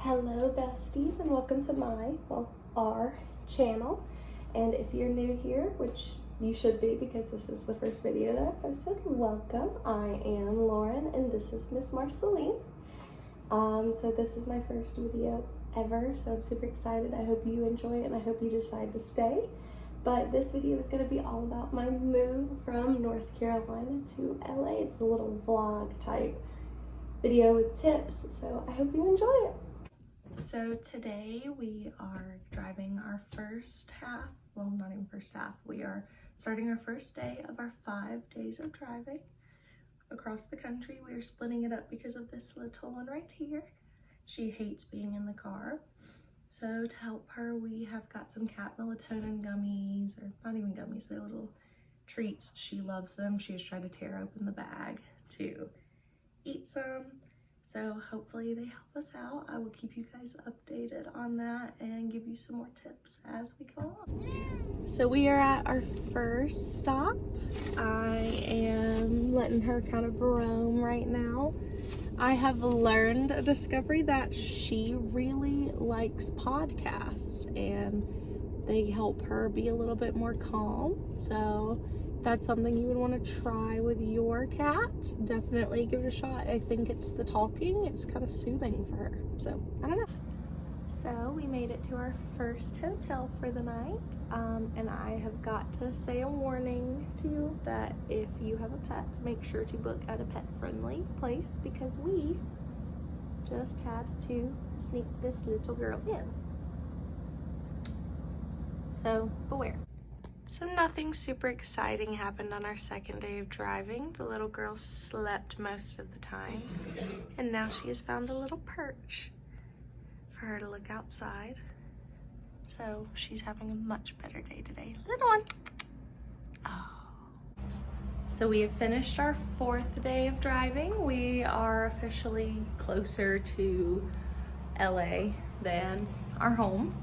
Hello besties, and welcome to our channel. And if you're new here, which you should be because this is the first video that I posted, welcome. I am Lauren and this is Miss Marceline. So this is my first video ever, so I'm super excited. I hope you enjoy it and I hope you decide to stay. But this video is going to be all about my move from North Carolina to LA. It's a little vlog type video with tips, so I hope you enjoy it. So today we are driving our first half, well, not even first half, we are starting our first day of our 5 days of driving across the country. We are splitting it up because of this little one right here. She hates being in the car. So to help her, we have got some cat melatonin gummies, or not even gummies, they're little treats. She loves them. She has tried to tear open the bag to eat some. So hopefully they help us out. I will keep you guys updated on that and give you some more tips as we go on. So we are at our first stop. I am letting her kind of roam right now. I have learned a discovery that she really likes podcasts and they help her be a little bit more calm. So that's something you would want to try with your cat. Definitely give it a shot. I think it's the talking. It's kind of soothing for her. So, I don't know. So, we made it to our first hotel for the night. And I have got to say a warning to you that if you have a pet, make sure to book at a pet-friendly place because we just had to sneak this little girl in. So, beware. So nothing super exciting happened on our second day of driving. The little girl slept most of the time, and now she has found a little perch for her to look outside. So she's having a much better day today. Little one. Oh. So we have finished our 4th day of driving. We are officially closer to LA than our home.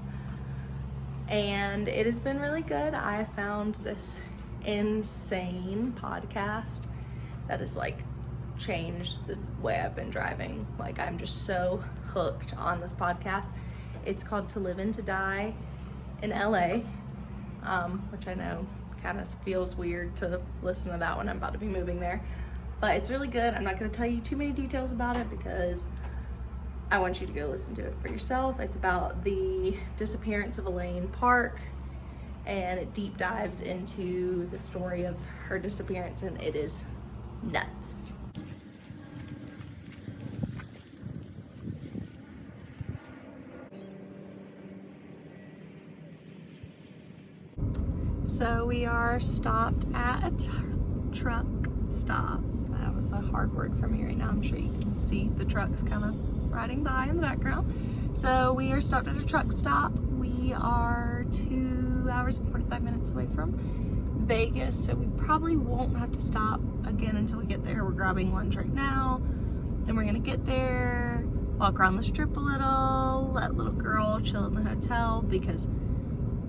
And it has been really good. I found this insane podcast that has like changed the way I've been driving. Like I'm just so hooked on this podcast. It's called To Live and To Die in LA, which I know kind of feels weird to listen to that when I'm about to be moving there. But it's really good. I'm not going to tell you too many details about it because I want you to go listen to it for yourself. It's about the disappearance of Elaine Park, and it deep dives into the story of her disappearance, and it is nuts. So we are stopped at a truck stop. That was a hard word for me right now. I'm sure you can see the trucks kind of riding by in the background. So we are stopped at a truck stop. We are 2 hours and 45 minutes away from Vegas, so we probably won't have to stop again until we get there. We're grabbing lunch right now. Then we're gonna get there, walk around the strip a little, let little girl chill in the hotel because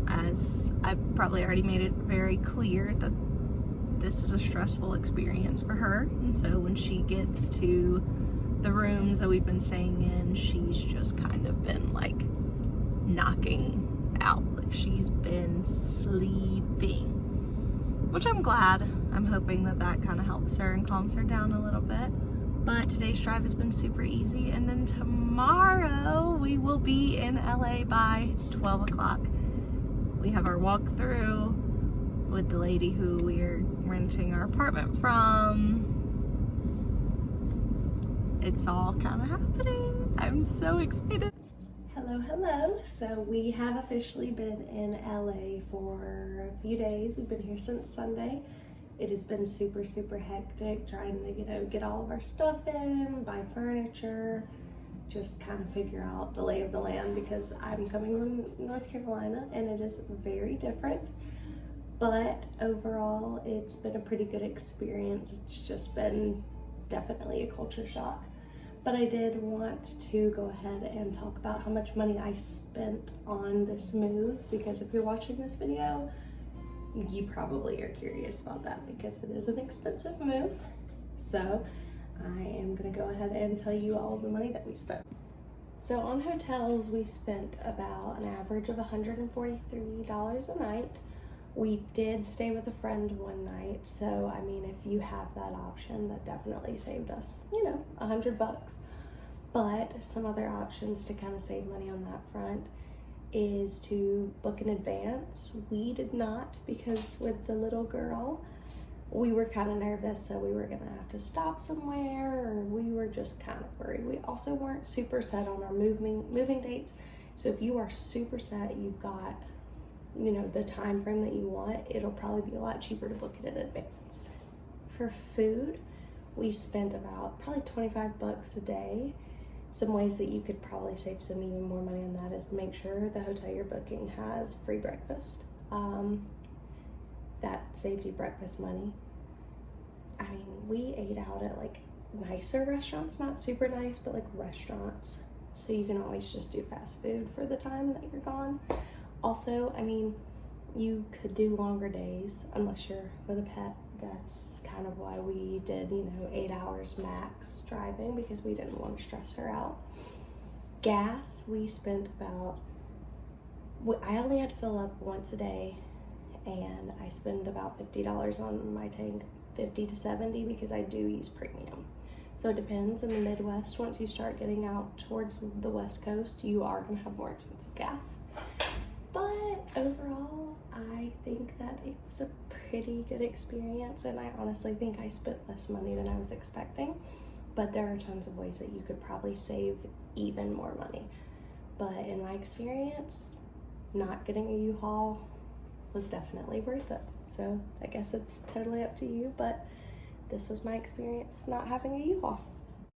as I've probably already made it very clear that this is a stressful experience for her. And so when she gets to the rooms that we've been staying in, she's just kind of been like knocking out. Like she's been sleeping, which I'm glad. I'm hoping that that kind of helps her and calms her down a little bit. But today's drive has been super easy, and then tomorrow we will be in LA by 12 o'clock. We have our walkthrough with the lady who we're renting our apartment from. It's all kind of happening. I'm so excited. Hello. So we have officially been in LA for a few days. We've been here since Sunday. It has been super hectic trying to, get all of our stuff in, buy furniture, just kind of figure out the lay of the land because I'm coming from North Carolina and it is very different. But overall, it's been a pretty good experience. It's just been definitely a culture shock. But I did want to go ahead and talk about how much money I spent on this move because if you're watching this video, you probably are curious about that because it is an expensive move. So I am gonna go ahead and tell you all of the money that we spent. So on hotels, we spent about an average of $143 a night. We did stay with a friend one night, so I mean, if you have that option, that definitely saved us, $100. But some other options to kind of save money on that front is to book in advance. We did not, because with the little girl, we were kind of nervous, so we were gonna have to stop somewhere, or we were just kind of worried. We also weren't super set on our moving dates. So if you are super set, you've got, the time frame that you want, it'll probably be a lot cheaper to book it in advance. For food, we spent about probably $25 a day. Some ways that you could probably save some even more money on that is make sure the hotel you're booking has free breakfast. That saves you breakfast money. I mean, we ate out at like nicer restaurants, not super nice, but like restaurants. So you can always just do fast food for the time that you're gone. Also, I mean, you could do longer days unless you're with a pet. That's kind of why we did, 8 hours max driving, because we didn't want to stress her out. Gas, we spent I only had to fill up once a day, and I spend about $50 on my tank, 50 to 70, because I do use premium. So it depends. In the Midwest, once you start getting out towards the West Coast, you are going to have more expensive gas. But overall, I think that it was a pretty good experience, and I honestly think I spent less money than I was expecting. But there are tons of ways that you could probably save even more money. But in my experience, not getting a U-Haul was definitely worth it. So I guess it's totally up to you, but this was my experience not having a U-Haul.